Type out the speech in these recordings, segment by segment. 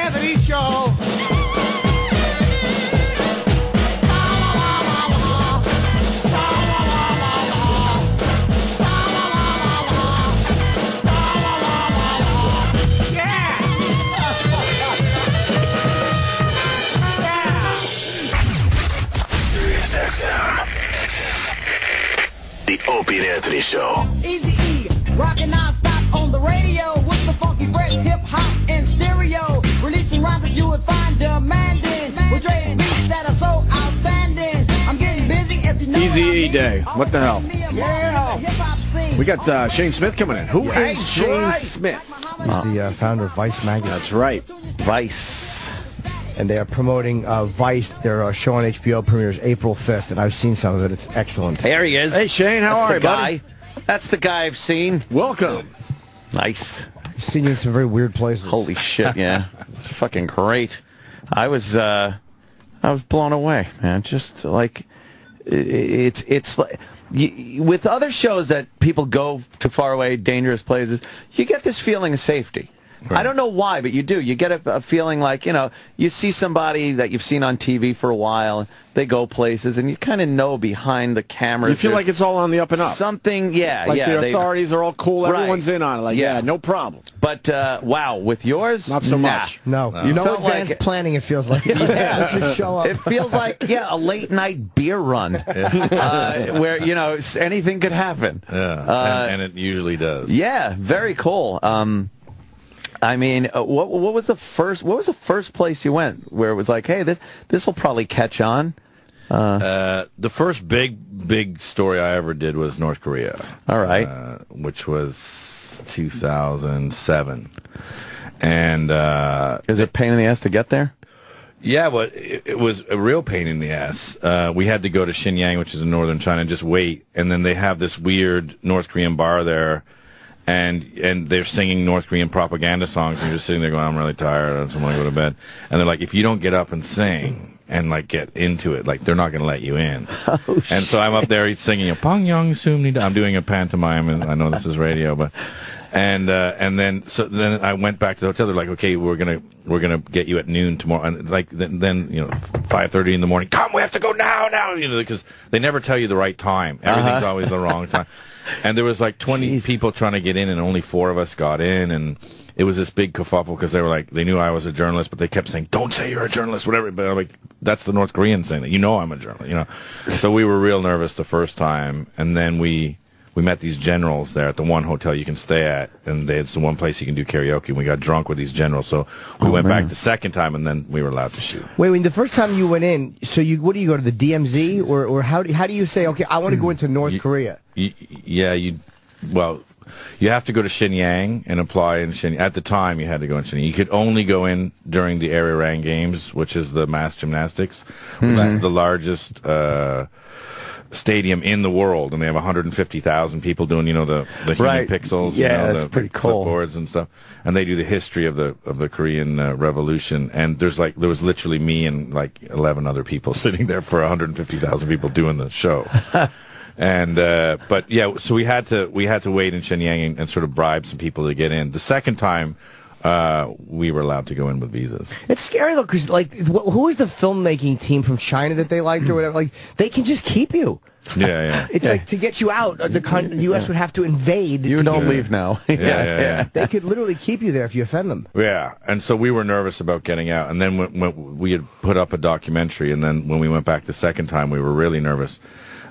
Anthony Show. The Opie and Anthony Show. Easy E, rockin' non-stop on the radio with the funky fresh hip-hop and stereo. Releasing rhymes that you would find demanding. With Dre beats that are so outstanding. I'm getting busy if you know Easy what I E mean. Day. What the hell? Yeah. We got Shane Smith coming in. Who is Shane Smith? He's the founder of Vice magazine. That's right. Vice. And they are promoting Vice. Their show on HBO premieres April 5th, and I've seen some of it. It's excellent. There he is. Hey, Shane, how are you, buddy? That's the guy I've seen. Welcome. Nice. I've seen you in some very weird places. Holy shit, yeah. It's fucking great. I was blown away, man. Just like, it's like, with other shows that people go to faraway, dangerous places, you get this feeling of safety. Right. I don't know why, but you do. You get a feeling like, you know, you see somebody that you've seen on TV for a while, they go places, and you kind of know behind the cameras. You feel like it's all on the up and up. Something, yeah. Like yeah, the authorities are all cool, right. Everyone's in on it. Like, yeah, no problem. But, wow, with yours? Not so much. No. You know, advanced like, planning, it feels like. Yeah. Just show up. It feels like, a late-night beer run where, you know, anything could happen. Yeah, and it usually does. Yeah, very cool. I mean, what was the first place you went where it was like, hey, this will probably catch on? The first big story I ever did was North Korea. All right. Which was 2007. And is it a pain in the ass to get there? Yeah, but it was a real pain in the ass. We had to go to Xinjiang, which is in northern China, and just wait. And then they have this weird North Korean bar there. And they're singing North Korean propaganda songs, and you're just sitting there going, I'm really tired, I just want to go to bed. And they're like, if you don't get up and sing and, like, get into it, like, they're not going to let you in. Oh, and so I'm up there, he's singing a Pang Young Sum Ni. I'm doing a pantomime, and I know this is radio, but... And then I went back to the hotel. They're like, okay, we're gonna get you at noon tomorrow. And like then 5:30 in the morning. Come, we have to go now. You know, because they never tell you the right time. Everything's always the wrong time. And there was like 20 people trying to get in, and only 4 of us got in. And it was this big kerfuffle because they were like, they knew I was a journalist, but they kept saying, don't say you're a journalist, whatever. But I'm like, that's the North Koreans saying that. You know I'm a journalist. You know. So we were real nervous the first time, and then we met these generals there at the one hotel you can stay at, and it's the one place you can do karaoke, and we got drunk with these generals, so we went back the second time, and then we were allowed to shoot. Wait, when the first time you went in, so what do you go to the DMZ, or how do you say, okay, I want to go into North Korea? You have to go to Xinjiang and apply in Xinjiang. At the time, you had to go in Xinjiang. You could only go in during the Arirang Games, which is the mass gymnastics, which is the largest stadium in the world, and they have 150,000 people doing, you know, the human pixels, yeah, you know, that's the pretty cool. Clipboards and stuff, and they do the history of the Korean Revolution. And there was literally me and like 11 other people sitting there for 150,000 people doing the show. And but yeah, so we had to wait in Shenyang and sort of bribe some people to get in. The second time, we were allowed to go in with visas. It's scary though, because like, who is the filmmaking team from China that they liked or whatever? Like, they can just keep you. Yeah. It's like, to get you out, the U.S. would have to invade. You don't leave now. Yeah. They could literally keep you there if you offend them. Yeah, and so we were nervous about getting out. And then when we had put up a documentary, and then when we went back the second time, we were really nervous.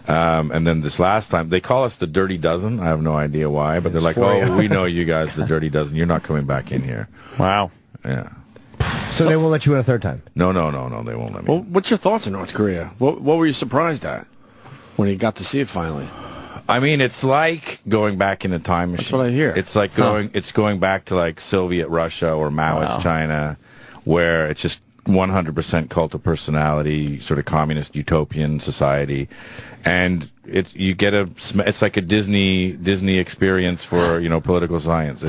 And then this last time, they call us the Dirty Dozen. I have no idea why, but they're like, oh, we know you guys, the Dirty Dozen. You're not coming back in here. Wow. Yeah. So they won't let you in a third time? No, they won't let me. Well, what's your thoughts on North Korea? What were you surprised at when you got to see it finally? I mean, it's like going back in a time machine. That's what I hear. It's like going back to like Soviet Russia or Maoist China, where it's just 100% cult of personality, sort of communist utopian society. And you get it's like a Disney experience for political science.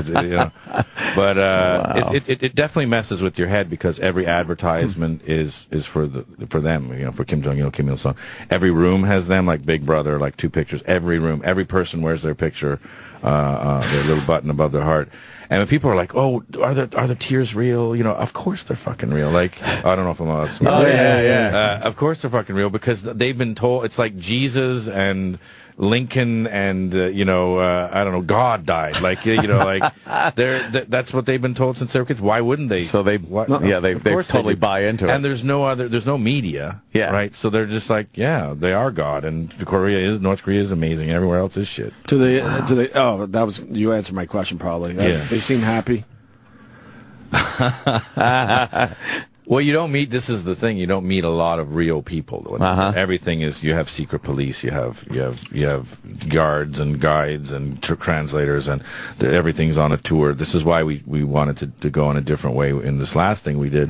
But Wow. it definitely messes with your head because every advertisement is for them, for Kim Jong Il, Kim Il Sung. Every room has them, like Big Brother, like 2 pictures. Every room, every person wears their picture, their little button above their heart. And when people are like, "Oh, are the tears real?" Of course they're fucking real. Like, I don't know if I'm allowed to swear. Oh, yeah. Of course they're fucking real because they've been told. It's like Jesus and Lincoln and I don't know, God died. Like that's what they've been told since they were kids. Why wouldn't they? So they totally buy into it. And there's no media. Yeah. Right. So they're just like, yeah, they are God, and North Korea is amazing. Everywhere else is shit. You answered my question probably. Yeah. They seem happy. Well, you don't meet. This is the thing. You don't meet a lot of real people. Everything is. You have secret police. You have guards and guides and translators, and everything's on a tour. This is why we wanted to go in a different way. In this last thing we did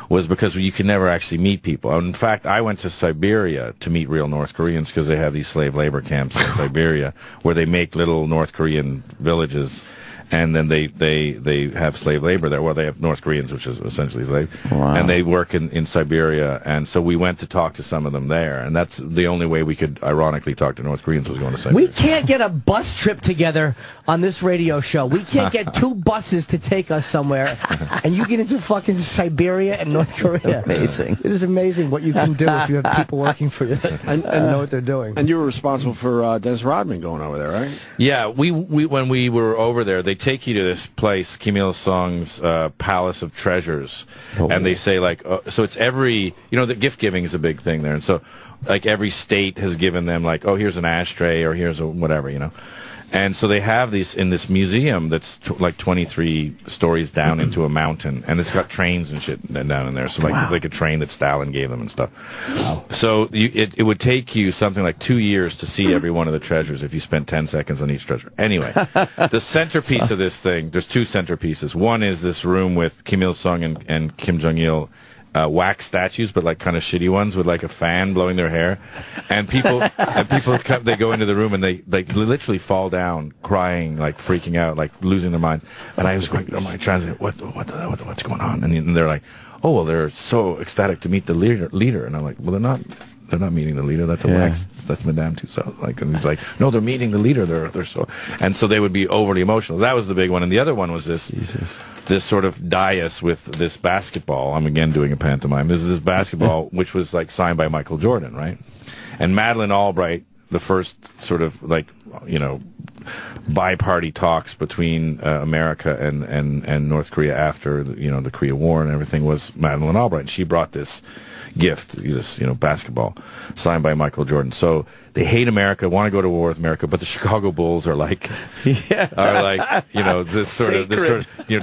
was because you can never actually meet people. In fact, I went to Siberia to meet real North Koreans because they have these slave labor camps in Siberia where they make little North Korean villages. And then they have slave labor there. Well, they have North Koreans, which is essentially slave. Wow. And they work in Siberia. And so we went to talk to some of them there. And that's the only way we could, ironically, talk to North Koreans was going to Siberia. We can't get a bus trip together on this radio show. We can't get 2 buses to take us somewhere. And you get into fucking Siberia and North Korea. Amazing. It is amazing what you can do if you have people working for you and know what they're doing. And you were responsible for Dennis Rodman going over there, right? Yeah, we when we were over there, they take you to this place, Kim Il Sung's Palace of Treasures, and they say like, so it's every, the gift giving is a big thing there, and so like every state has given them like, oh, here's an ashtray or here's a whatever, And so they have these in this museum that's like 23 stories down into a mountain, and it's got trains and shit down in there. So like a train that Stalin gave them and stuff. Wow. So it would take you something like 2 years to see every one of the treasures if you spent 10 seconds on each treasure. Anyway, the centerpiece of this thing, there's 2 centerpieces. One is this room with Kim Il Sung and Kim Jong Il. Wax statues, but like kind of shitty ones with like a fan blowing their hair, and people come, they go into the room and they literally fall down crying, like freaking out, like losing their mind. And I was going, oh my translator, what's going on? And they're like, oh well, they're so ecstatic to meet the leader. And I'm like, well, they're not meeting the leader. That's a wax. That's Madame Tussauds. Like, and he's like, no, they're meeting the leader. They're so, and so they would be overly emotional. That was the big one. And the other one was this sort of dais with this basketball. I'm again doing a pantomime. This is this basketball which was like signed by Michael Jordan, right? And Madeleine Albright, the first sort of like bi-party talks between America and North Korea after the Korea War and everything was Madeleine Albright. She brought this gift, this basketball signed by Michael Jordan. So they hate America, want to go to war with America, but the Chicago Bulls are like this sort of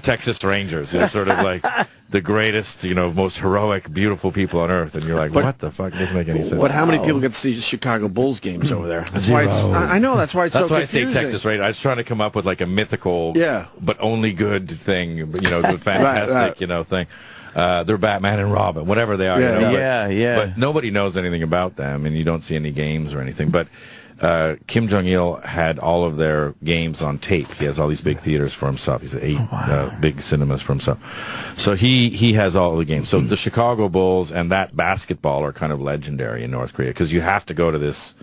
Texas Rangers. They're sort of like the greatest, most heroic, beautiful people on earth, and you're like, what the fuck? It doesn't make any sense. But how many people get to see Chicago Bulls games over there? That's why I know. That's why it's so confusing. I say Texas Rangers. I was trying to come up with like a mythical, but only good thing, fantastic, thing. They're Batman and Robin, whatever they are. But nobody knows anything about them, and you don't see any games or anything. But Kim Jong-il had all of their games on tape. He has all these big theaters for himself. He's 8 big cinemas for himself. So he has all of the games. So the Chicago Bulls and that basketball are kind of legendary in North Korea because you have to go to this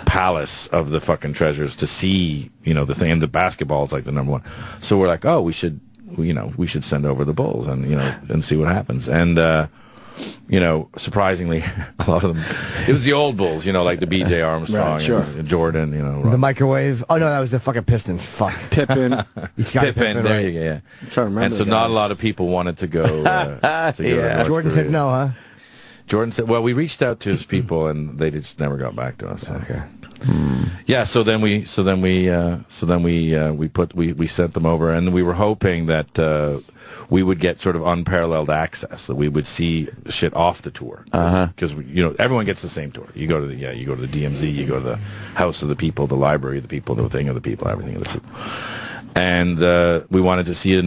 palace of the fucking treasures to see, the thing. And the basketball is like the number one. So we're like, oh, we should send over the Bulls and and see what happens. And surprisingly, a lot of them, it was the old Bulls, like the B.J. Armstrong, and Jordan, the microwave. Oh no, that was the fucking Pistons. Fuck. Pippen. Pippen. There you go. Yeah. I'm trying to remember. And so not a lot of people wanted to go. To Jordan said no, huh? Jordan said, well, we reached out to his people and they just never got back to us. So. Okay. Yeah, so then we sent them over, and we were hoping that we would get sort of unparalleled access, that we would see shit off the tour, because everyone gets the same tour. You go to the DMZ, you go to the House of the People, the Library of the People, the Thing of the People, everything of the people. And we wanted to see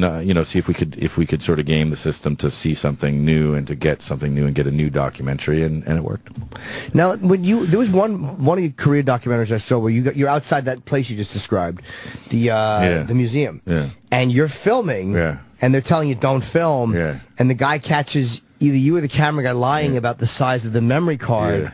see if we could sort of game the system to see something new and to get something new and get a new documentary, and it worked. Now, there was one of your career documentaries I saw where you're outside that place you just described, the museum, and you're filming, and they're telling you don't film, and the guy catches either you or the camera guy lying about the size of the memory card.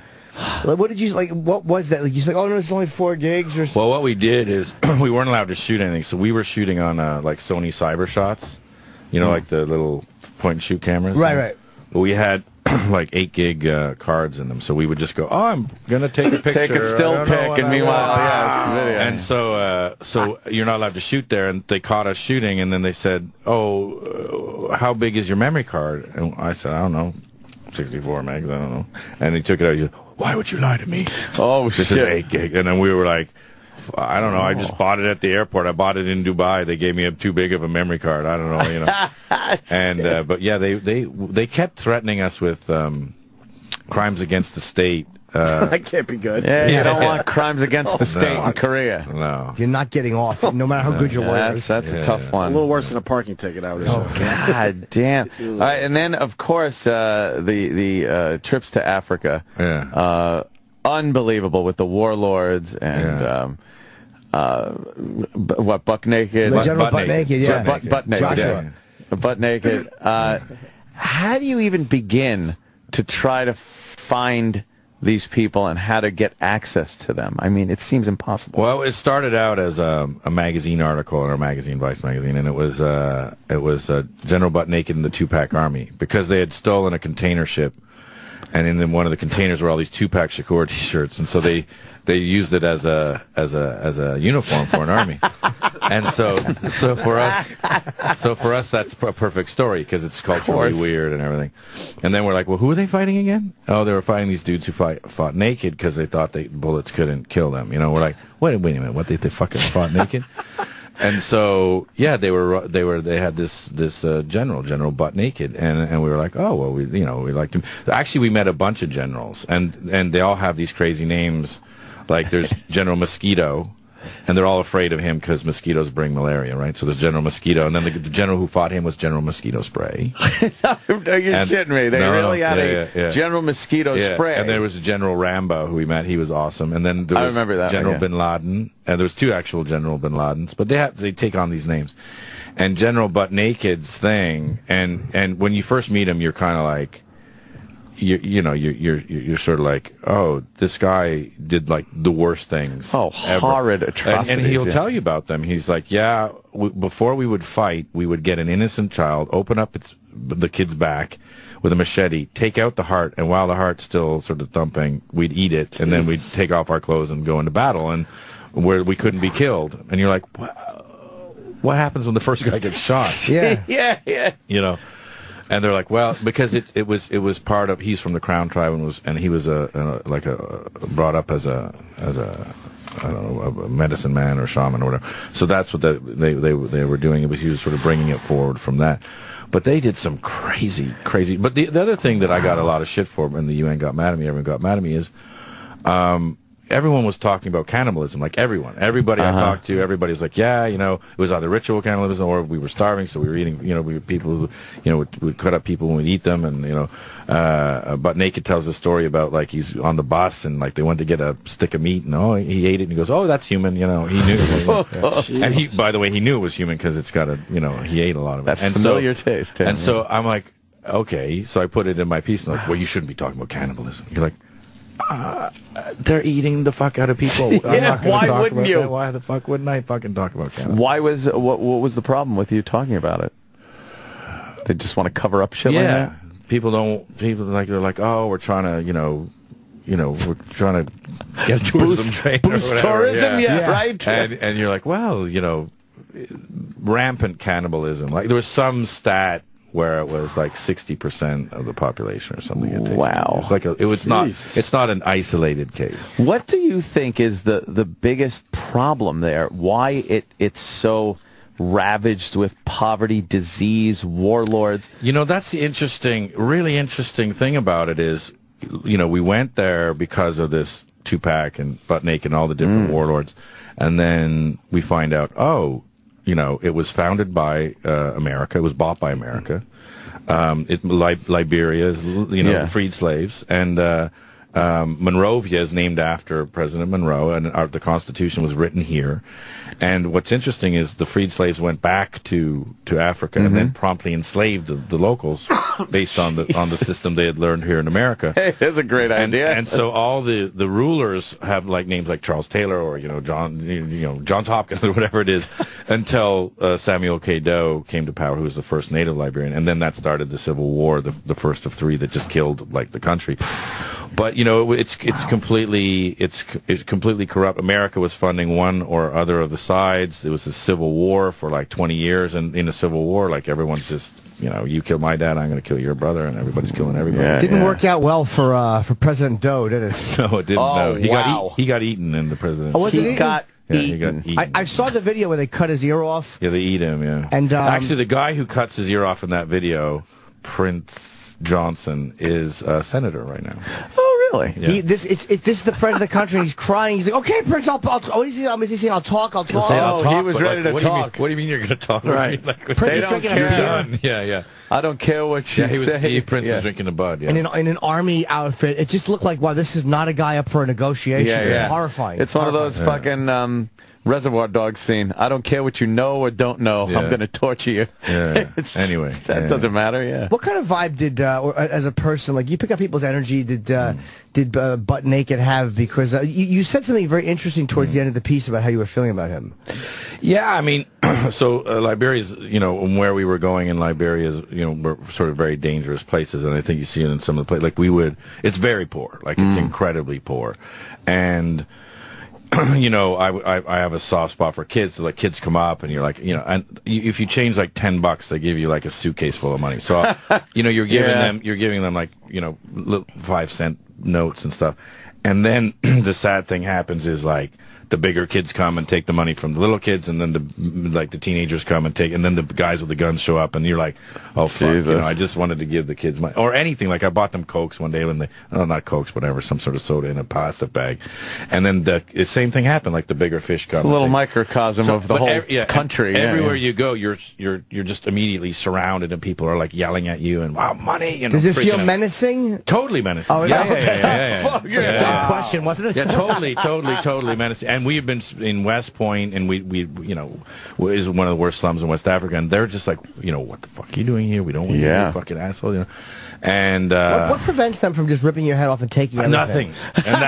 Like, what did you like? What was that? Like, you said, "Oh no, it's only 4 gigs," or something. Well, what we did is we weren't allowed to shoot anything, so we were shooting on like Sony Cyber Shots, like the little point and shoot cameras. Right. But we had like 8 gig cards in them, so we would just go, "Oh, I'm gonna take a picture, take a still pic," and meanwhile, it's video. And so you're not allowed to shoot there, and they caught us shooting, and then they said, "Oh, how big is your memory card?" And I said, "I don't know, 64 megs, I don't know." And he took it out. He said, "Why would you lie to me?" Oh, this is 8 gig. And then we were like, I don't know. I just bought it at the airport. I bought it in Dubai. They gave me too big of a memory card. I don't know, And but yeah, they kept threatening us with crimes against the state. That can't be good. Yeah, you don't want crimes against the state in Korea. No, you're not getting off, no matter how good your lawyer is. That's a tough one. A little worse than a parking ticket, I would assume. God damn! All right, and then of course the trips to Africa. Unbelievable with the warlords and what Buck Naked, General Butt Naked, Butt Naked, Butt Naked. How do you even begin to try to find these people and how to get access to them? I mean, it seems impossible. Well, it started out as a magazine article in our magazine, Vice magazine, and it was General Butt Naked and the Two-Pack Army, because they had stolen a container ship, and in one of the containers were all these Tupac Shakur T-shirts, and so they used it as a uniform for an army. And so for us that's a perfect story, because it's culturally weird and everything. And then we're like, well, who are they fighting again? Oh, they were fighting these dudes who fought naked because they thought bullets couldn't kill them. We're like, wait a minute, what, they fucking fought naked? And so they had this General Butt Naked, and we were like, oh well, we liked him. Actually, we met a bunch of generals, and they all have these crazy names. Like there's General Mosquito, and they're all afraid of him because mosquitoes bring malaria, right? So there's General Mosquito, and then the general who fought him was General Mosquito Spray. No, you're shitting me. They really had a General Mosquito Spray. And there was a General Rambo who we met. He was awesome. And then there was remember that General Bin Laden. And there was 2 actual General Bin Ladens, but they take on these names. And General Butt Naked's thing, and when you first meet him, you're kind of like, you're sort of like, oh, this guy did like the worst things. Oh, ever. Horrid atrocities. And he'll tell you about them. He's like, before we would fight, we would get an innocent child, open up the kid's back with a machete, take out the heart, and while the heart's still sort of thumping, we'd eat it, and then we'd take off our clothes and go into battle, and where we couldn't be killed. And you're like, what happens when the first guy gets shot? Yeah. And they're like, well, because it was part of, he's from the Crown tribe and he was brought up as a I don't know, a medicine man or shaman or whatever. So that's what they were doing. He was sort of bringing it forward from that. But they did some crazy. But the other thing that I got a lot of shit for, and the UN got mad at me, everyone got mad at me, is everyone was talking about cannibalism. Like everybody I talked to, everybody's like, it was either ritual cannibalism or we were starving, so we were eating. We were people who, would cut up people when we'd eat them, and Butt Naked tells a story about like he's on the bus and like they went to get a stick of meat and he ate it and he goes, oh, that's human. He knew. And he, by the way, he knew it was human because it's got he ate a lot of it. That familiar taste. And so I'm like, okay, so I put it in my piece and like, well, you shouldn't be talking about cannibalism. You're like, they're eating the fuck out of people. Why wouldn't you? That. Why the fuck wouldn't I fucking talk about cannibalism? What was the problem with you talking about it? They just want to cover up shit like that? They're like, oh, we're trying to, we're trying to get tourism trade boost tourism, right? And you're like, well, rampant cannibalism. Like there was some stat where it was like 60% of the population or something. Wow. It's not an isolated case. What do you think is the biggest problem there? Why it's so ravaged with poverty, disease, warlords? That's the really interesting thing about it is, we went there because of this Tupac and Butt Naked and all the different warlords, and then we find out, it was founded by America. It was bought by America. Liberia is, freed slaves, and Monrovia is named after President Monroe, and the Constitution was written here. And what's interesting is the freed slaves went back to Africa and then promptly enslaved the locals based on the system they had learned here in America. Hey, that's a great idea. And so all the rulers have like names like Charles Taylor or Johns Hopkins or whatever it is, until Samuel K. Doe came to power, who was the first native Liberian, and then that started the Civil War, the first of three that just killed like the country. But it's completely corrupt. America was funding one or other of the sides. It was a civil war for like 20 years, and in a civil war, like everyone's just you kill my dad, I'm going to kill your brother, and everybody's killing everybody. It didn't work out well for President Doe, did it? No, it didn't. Oh, no. He got eaten in the presidency. Oh, he got eaten. He got eaten. I saw the video where they cut his ear off. Yeah, they eat him. Yeah, and actually, the guy who cuts his ear off in that video, Prince Johnson, is a senator right now. Oh, really? Yeah. This is the president of the country. And he's crying. He's like, "Okay, Prince, I'll is he saying I'll talk? I'll talk." He was ready to talk. What do you mean you're going to talk? Right. They don't care. Yeah. I don't care what you say. Prince was drinking a bud. Yeah. In an army outfit, it just looked like, wow, this is not a guy up for a negotiation. It's horrifying. It's one of those fucking Reservoir Dogs scene. I don't care what you know or don't know. I'm going to torture you. Yeah. Anyway, that doesn't matter. Yeah. What kind of vibe did, or as a person, like you pick up people's energy? Did Butt Naked have? Because you said something very interesting towards the end of the piece about how you were feeling about him. Yeah, I mean, so Liberia's, where we were going in Liberia is, we're sort of very dangerous places, and I think you see it in some of the places. Like it's very poor, like it's incredibly poor, and. I have a soft spot for kids. So, like, kids come up and you're like, if you change like $10, they give you like a suitcase full of money. So, you're giving them like, 5-cent notes and stuff. And then the sad thing happens is like the bigger kids come and take the money from the little kids, and then the teenagers come and take, and then the guys with the guns show up, and you're like, oh fuck, I just wanted to give the kids money or anything. Like I bought them Cokes one day when not Cokes, whatever, some sort of soda in a plastic bag, and then the same thing happened. Like the bigger fish come. It's a little microcosm of the whole country. Everywhere you go, you're just immediately surrounded, and people are like yelling at you and wow, money. Does it feel menacing? Totally menacing. Oh yeah. Fuck yeah. Dumb question, wasn't it? Yeah, totally menacing. And we have been in West Point, and we is one of the worst slums in West Africa, and they're just like, what the fuck are you doing here? We don't want you, you fucking asshole, And what prevents them from just ripping your head off and taking everything? Nothing. And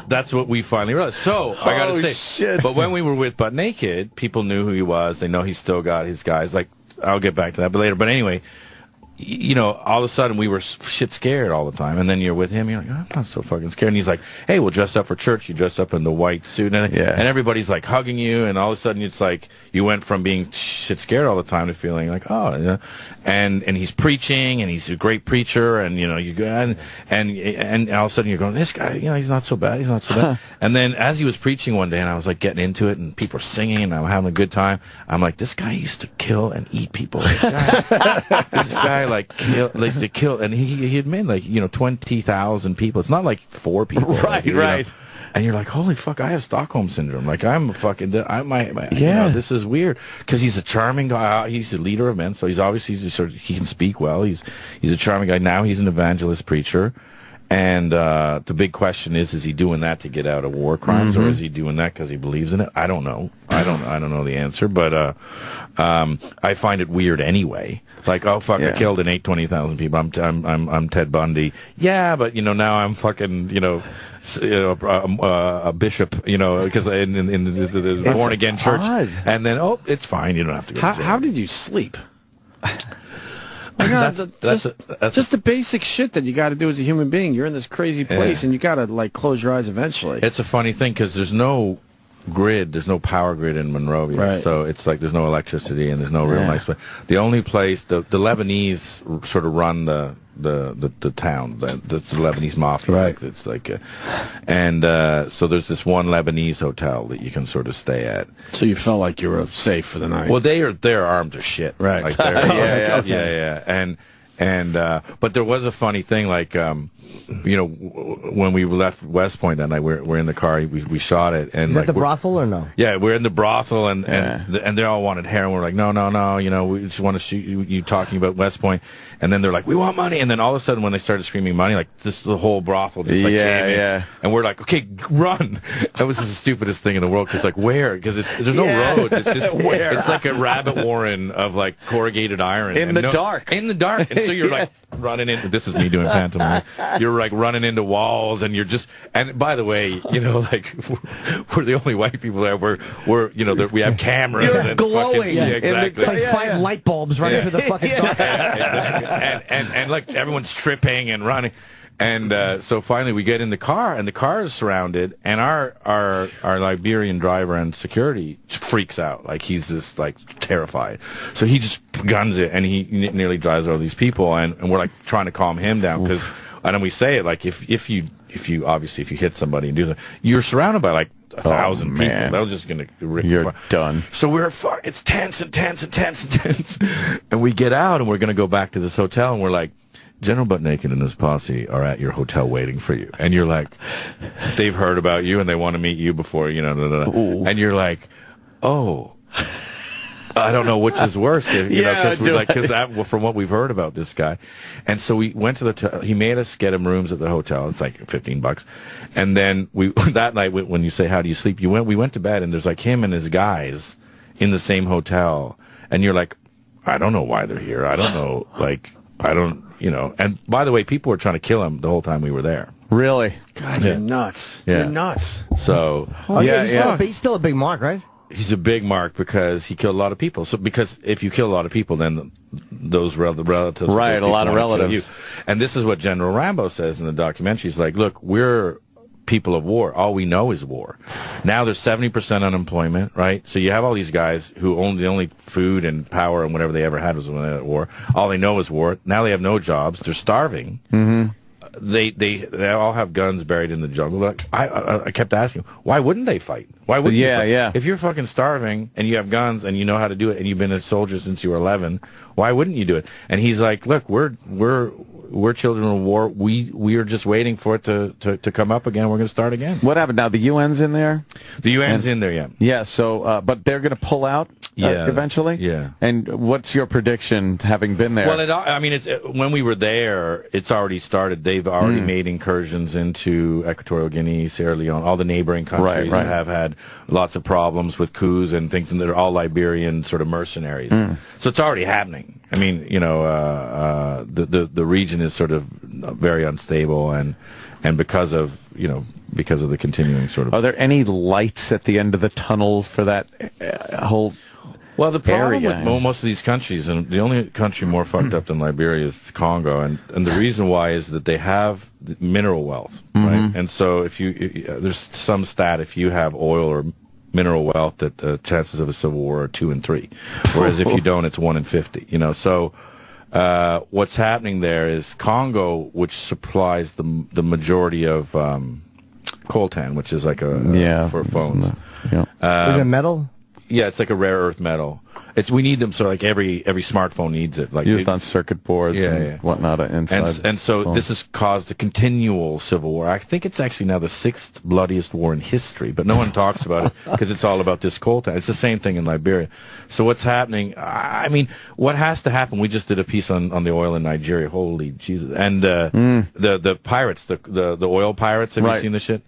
that's what we finally realized. So I gotta say, shit. But when we were with Butt Naked, people knew who he was. They know he's still got his guys. Like I'll get back to that, but later. But anyway. All of a sudden we were shit scared all the time, and then you're with him, you're like, I'm not so fucking scared. And he's like, hey, we'll dress up for church. You dress up in the white suit, and everybody's like hugging you, and all of a sudden it's like you went from being shit scared all the time to feeling like, and he's preaching, and he's a great preacher, and you go and all of a sudden you're going, this guy, he's not so bad, and then as he was preaching one day, and I was like getting into it, and people are singing, and I'm having a good time. I'm like, this guy used to kill and eat people. This guy kill, and he admitted, like, 20,000 people. It's not like 4 people. Right. And you're like, holy fuck, I have Stockholm syndrome. Like, I'm fucking, this is weird. Because he's a charming guy. He's a leader of men, so he's obviously he can speak well. He's a charming guy. Now he's an evangelist preacher. And the big question is he doing that to get out of war crimes, or is he doing that because he believes in it? I don't know. I don't know the answer, but I find it weird anyway. Like, oh fuck, I killed and ate 20,000 people. I'm Ted Bundy. Yeah, but now I'm fucking a bishop. Because in the born again church, and then it's fine. You don't have to go. How did you sleep? That's just the basic shit that you got to do as a human being. You're in this crazy place, and you got to close your eyes eventually. It's a funny thing because there's no grid, there's no power grid in Monrovia, right. So it's like there's no electricity and there's no real nice place. The only place the Lebanese sort of run the town, the Lebanese mafia, right? It's like, so there's this one Lebanese hotel that you can sort of stay at. So you felt like you were safe for the night. Well, they're armed as shit, right? Like And but there was a funny thing, like when we left West Point that night, we're in the car, we shot it, and is that the brothel or no? Yeah, we're in the brothel, and they all wanted heroin. We're like, no, we just want to shoot you talking about West Point, and then they're like, we want money, and then all of a sudden when they started screaming money, like the whole brothel just like came in, and we're like, okay, run. That was the stupidest thing in the world, because like where? Because there's no roads. It's just it's like a rabbit warren of like corrugated iron in the dark. In the dark, and so you're like running in. This is me doing pantomime. You're like running into walls, and you're just. And by the way, like we're the only white people there. We're we have cameras. You're and glowing. Fucking, exactly. It's like 5 light bulbs running through the fucking dark. Exactly. And like everyone's tripping and running. And so finally we get in the car, and the car is surrounded, and our Liberian driver and security freaks out. Like he's just like terrified. So he just guns it, and he nearly drives over these people, and we're like trying to calm him down, because, and then we say it like if you obviously if you hit somebody and do something, you're surrounded by like 1,000 people. They're just gonna rip you're done. So it's tense and tense and tense and tense, and we get out, and we're gonna go back to this hotel, and we're like, General Butt Naked and his posse are at your hotel waiting for you. And you're like, they've heard about you and they want to meet you before, and you're like, oh, I don't know which is worse, because from what we've heard about this guy. And so we went to he made us get him rooms at the hotel. It's like $15. And then that night, when you say, how do you sleep? We went to bed, and there's like him and his guys in the same hotel. And you're like, I don't know why they're here. I don't know. And by the way, people were trying to kill him the whole time we were there. Really? God, you're nuts. Yeah. You're nuts. So, he's still a big mark, right? He's a big mark because he killed a lot of people. So, because if you kill a lot of people, then those relatives, right? A lot of relatives. And this is what General Rambo says in the documentary. He's like, look, we're people of war. All we know is war. Now there's 70% unemployment, right? So you have all these guys who the only food and power and whatever they ever had was when they were at war. All they know is war. Now they have no jobs. They're starving. Mm-hmm. They all have guns buried in the jungle. Like, I kept asking, why wouldn't they fight? Why wouldn't you fight? If you're fucking starving and you have guns and you know how to do it and you've been a soldier since you were 11, why wouldn't you do it? And he's like, look, we're children of war. We are just waiting for it to come up again. We're going to start again. What happened now? The UN's in there? The UN's in there, yeah. Yeah, so, but they're going to pull out eventually? Yeah. And what's your prediction, having been there? Well, when we were there, it's already started. They've already made incursions into Equatorial Guinea, Sierra Leone, all the neighboring countries that have had lots of problems with coups and things, and they're all Liberian sort of mercenaries. So it's already happening. I mean, the region is sort of very unstable, and because of the continuing sort of. Are there any lights at the end of the tunnel for that whole? Well, the problem area, with most of these countries, and the only country more fucked up than Liberia is Congo, and the reason why is that they have mineral wealth, right? And so if there's some stat, if you have oil or mineral wealth, that the chances of a civil war are 2 in 3, whereas if you don't, it's 1 in 50. So what's happening there is Congo, which supplies the majority of coltan, which is like for phones. Is it metal? Yeah, it's like a rare earth metal. We need them, so like every smartphone needs it. Like used on circuit boards and whatnot inside. And so this has caused a continual civil war. I think it's actually now the 6th bloodiest war in history, but no one talks about it because it's all about this coltan. It's the same thing in Liberia. So what's happening? I mean, what has to happen? We just did a piece on the oil in Nigeria. Holy Jesus! And the pirates, the oil pirates. Have you seen the shit?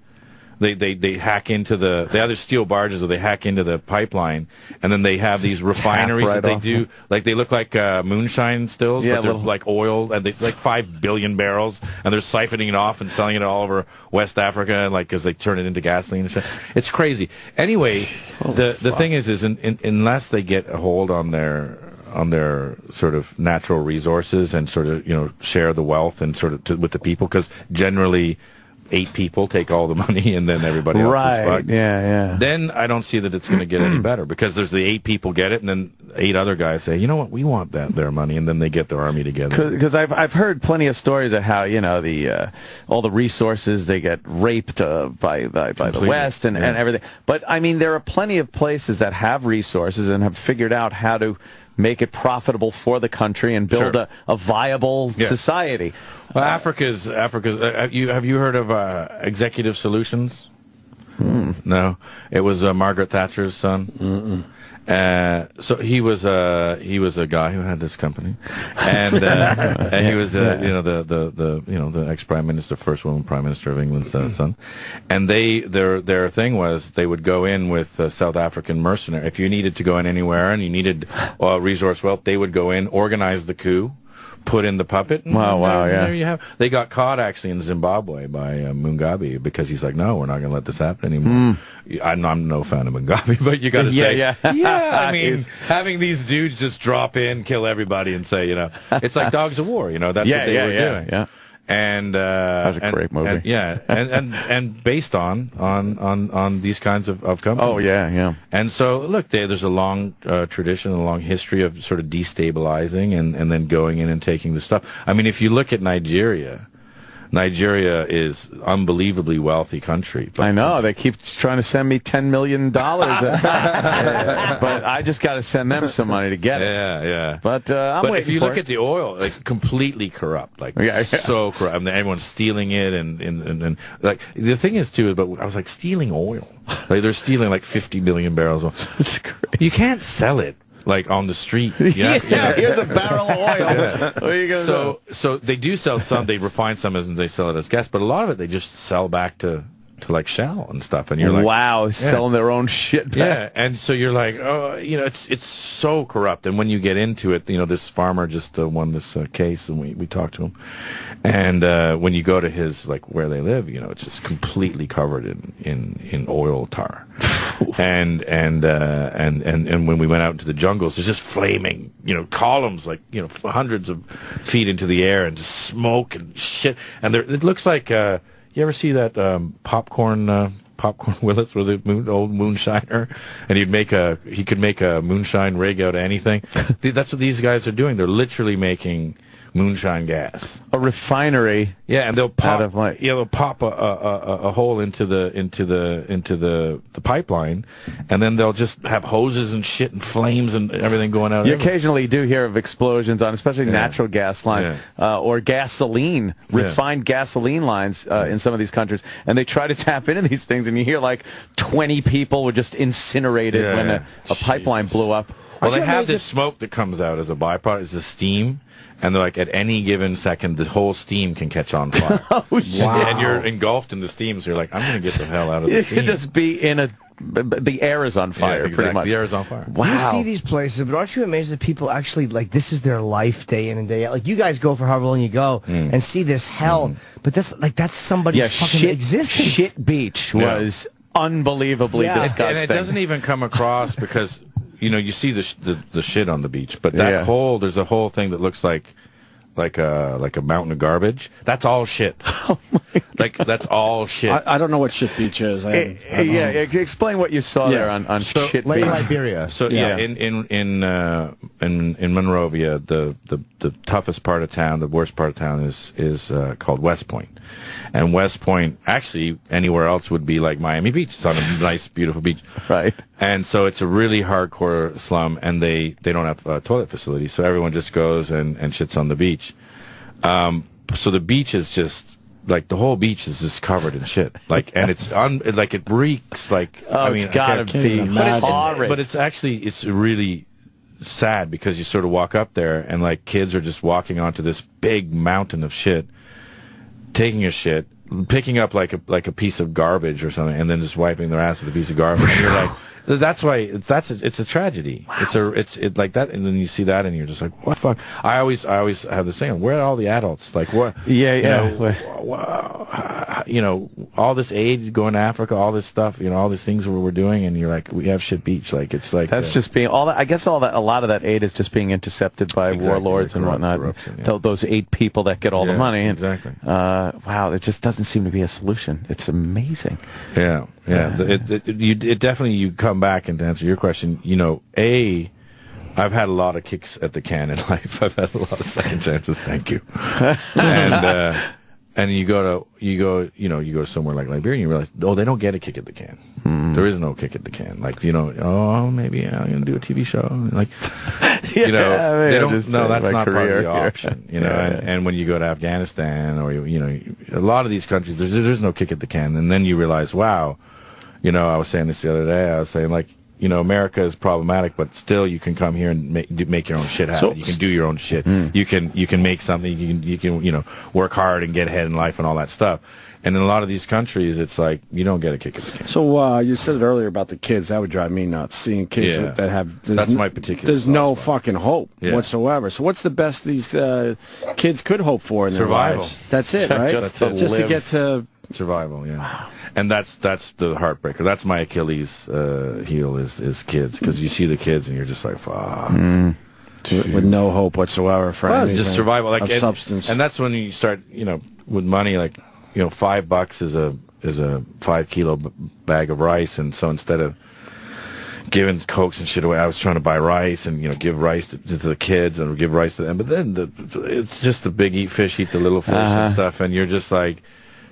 They hack into they either steal barges or they hack into the pipeline, and then they have these refineries that they do, like they look like moonshine stills, but they're like oil, and they like 5 billion barrels, and they're siphoning it off and selling it all over West Africa, like because they turn it into gasoline and shit. It's crazy. Anyway, the thing is unless they get a hold on their sort of natural resources and sort of share the wealth and sort of with the people, because generally 8 people take all the money and then everybody else is fucked. Then I don't see that it's going to get any better, because there's the 8 people get it, and then 8 other guys say, you know what, we want their money, and then they get their army together. Because I've heard plenty of stories of how all the resources, they get raped by the West and everything. But I mean, there are plenty of places that have resources and have figured out how to make it profitable for the country and build a viable society. Well, Africa's. Have you heard of Executive Solutions? No, it was Margaret Thatcher's son. So he was a guy who had this company, and he was the ex prime minister, first woman prime minister of England's son, and their thing was they would go in with South African mercenary. If you needed to go in anywhere and you needed resource wealth, they would go in, organize the coup, put in the puppet. And there you have. They got caught actually in Zimbabwe by Mugabe because he's like, no, we're not going to let this happen anymore. I'm no fan of Mugabe, but you got to say, I mean, having these dudes just drop in, kill everybody, and say, it's like Dogs of War. That's what they were doing. Yeah. And that was a great movie. And based on these kinds of companies. Oh yeah. And so look, there's a long tradition, a long history of sort of destabilizing and then going in and taking the stuff. I mean, if you look at Nigeria is unbelievably wealthy country. I know. They keep trying to send me $10 million. But I just got to send them some money to get it. Yeah. But I'm waiting if you look at the oil, like completely corrupt, like so corrupt. I mean, everyone's stealing it, and like the thing is too. But I was like, stealing oil. Like they're stealing like 50 million barrels of oil. It's crazy. You can't sell it. Like on the street. Here's a barrel of oil. What are you gonna do? So they do sell some, they refine some and they sell it as gas, but a lot of it they just sell back to like Shell and stuff, and you're like, wow, selling their own shit back. Yeah, and so you're like, oh, it's so corrupt. And when you get into it, this farmer just won this case, and we talked to him, and when you go to his like where they live, it's just completely covered in oil tar. And when we went out into the jungles, there's just flaming, columns like, hundreds of feet into the air and just smoke and shit. And it looks like, you ever see that popcorn Willis with the old moonshiner? And he could make a moonshine rig out of anything. That's what these guys are doing. They're literally making moonshine gas. A refinery. Yeah, and they'll pop. They'll pop a hole into the pipeline, and then they'll just have hoses and shit and flames and everything going out. You occasionally do hear of explosions on, especially natural gas lines or gasoline, refined gasoline lines in some of these countries, and they try to tap into these things, and you hear like 20 people were just incinerated when a pipeline blew up. Well, they have this smoke that comes out as a byproduct. It's the steam. And they're like, at any given second, the whole steam can catch on fire. Oh, shit. Wow. And you're engulfed in the steam, so you're like, I'm going to get the hell out of the steam. You could just be in the air is on fire, pretty much. The air is on fire. Wow. You see these places, but aren't you amazed that people actually, like, this is their life day in and day out? Like, you guys go for however long you go and see this hell, but that's somebody's fucking existence. Shit Beach was unbelievably disgusting. And it doesn't even come across because... you see the shit on the beach, but there's a whole thing that looks like a mountain of garbage. That's all shit. Oh my God. That's all shit. I don't know what Shit Beach is. Explain what you saw there on Shit Lake Beach. Liberia. So in Monrovia, the toughest part of town, the worst part of town is called West Point. And West Point, actually, anywhere else would be like Miami Beach. It's on a nice, beautiful beach. Right. And so it's a really hardcore slum, and they don't have toilet facilities, so everyone just goes and shits on the beach. So the beach is just, like, the whole beach is just covered in shit. Like, and it's, it reeks, like, it's gotta be horrid. But it's really sad because you sort of walk up there, and, like, kids are just walking onto this big mountain of shit, taking a shit, picking up like a piece of garbage or something, and then just wiping their ass with a piece of garbage. And you're like, that's why it's a tragedy. Wow. It's like that, and then you see that, and you're just like, what the fuck? I always have the same. Where are all the adults? Like what? All this aid going to Africa, all this stuff, all these things we're doing, and you're like, we have Shit Beach. Like it's like that's just being all that. I guess a lot of that aid is just being intercepted by warlords and whatnot. Those 8 people that get all the money. And, exactly. Wow, it just doesn't seem to be a solution. It's amazing. Yeah. It definitely, you come back, and to answer your question, I've had a lot of kicks at the can in life. I've had a lot of second chances. Thank you. And you go to somewhere like Liberia, and you realize, oh, they don't get a kick at the can. There is no kick at the can. Like, oh, maybe I'm going to do a TV show. Like, they don't. No, that's not part of the option. And when you go to Afghanistan or a lot of these countries, there's no kick at the can. And then you realize, wow, I was saying this the other day. I was saying like, America is problematic, but still you can come here and make your own shit happen. You can do your own shit. You can make something. You can work hard and get ahead in life and all that stuff. And in a lot of these countries, it's like you don't get a kick at the can. So you said it earlier about the kids. That would drive me nuts. Seeing kids that have that's my particular. There's no fucking hope whatsoever. So what's the best these kids could hope for in their lives? That's it, right? Just to get to survival. Yeah. Wow. And that's the heartbreaker. That's my Achilles heel is kids, because you see the kids and you're just like, fuck. With no hope whatsoever for anything. Just survival, like substance. And that's when you start, with money, like, $5 is a 5 kilo bag of rice, and so instead of giving Cokes and shit away, I was trying to buy rice and give rice to the kids and give rice to them. But then it's just the big eat the little fish and stuff, and you're just like.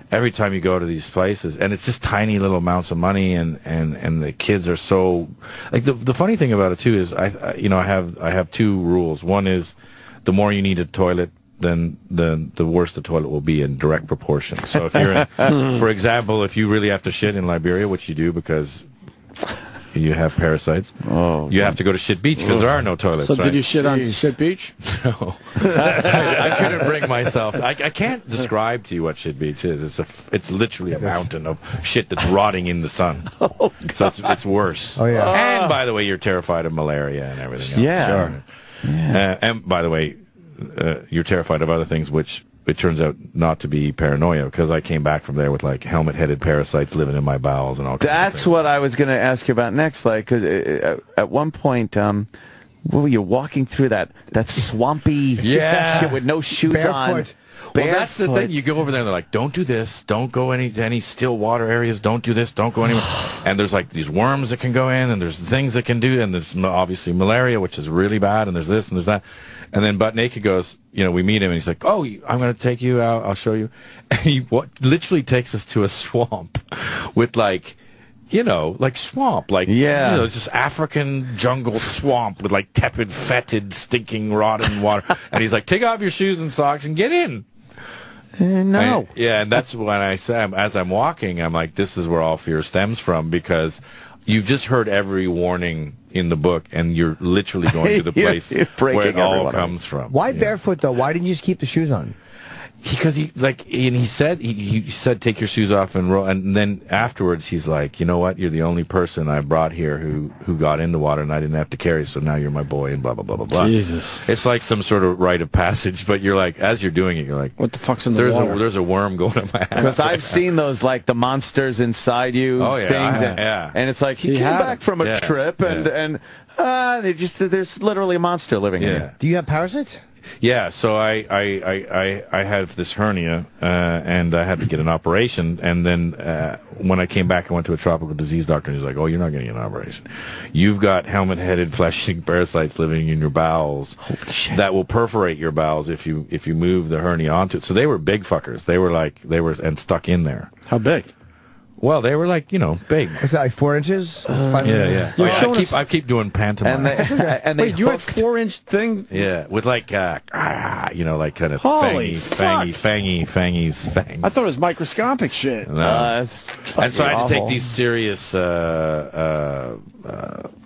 Every time you go to these places, and it's just tiny little amounts of money, and the kids are so like the funny thing about it too is I have two rules. One is the more you need a toilet, then the worse the toilet will be in direct proportion. So if you're for example, if you really have to shit in Liberia, which you do because you have parasites, you have to go to Shit Beach because there are no toilets. So did you shit on Shit Beach? No. I couldn't bring myself. I can't describe to you what Shit Beach is. It's literally a mountain of shit that's rotting in the sun. So it's worse. Oh, yeah. And by the way, you're terrified of malaria and everything else. Yeah. Sure. Yeah. And by the way, you're terrified of other things, which it turns out not to be paranoia, because I came back from there with like helmet-headed parasites living in my bowels and all. That's what I was going to ask you about next. Like, 'cause at one point, were you walking through that swampy shit with no shoes on? Well, that's the thing. You go over there, and they're like, "Don't do this. Don't go to any still water areas. Don't do this. Don't go anywhere." And there's like these worms that can go in, and there's things that can do, and there's obviously malaria, which is really bad, and there's this and there's that. And then Butt Naked goes, we meet him, and he's like, "Oh, I'm going to take you out. I'll show you." And he literally takes us to a swamp with like swamp, like just African jungle swamp with like tepid, fetid, stinking, rotten water. And he's like, "Take off your shoes and socks and get in." No. And that's when I say, as I'm walking, I'm like, this is where all fear stems from, because you've just heard every warning in the book, and you're literally going to the place where it all comes from. Why barefoot though? Why didn't you just keep the shoes on? Because he said take your shoes off and roll, and then afterwards he's like, you know what, you're the only person I brought here who got in the water and I didn't have to carry, so now you're my boy, and blah blah blah blah blah. Jesus, it's like some sort of rite of passage, but you're like, as you're doing it, you're like, what the fuck's in the water? There's a worm going in my ass. Because I've seen those like the monsters inside you things, and it's like he came back from a trip and there's literally a monster living in you. Do you have parasites? Yeah, so I had this hernia, and I had to get an operation, and then when I came back, I went to a tropical disease doctor, and he's like, "Oh, you're not getting an operation. You've got helmet-headed flesh-eating parasites living in your bowels that will perforate your bowels if you move the hernia onto it." So they were big fuckers. They were and stuck in there. How big? Well, they were like, big. Was that like 4 inches? 5 yeah. I keep doing pantomime. Wait, you had 4-inch thing? Yeah, with like, like kind of Holy fangy. I thought it was microscopic shit. No. And so I had to take these serious,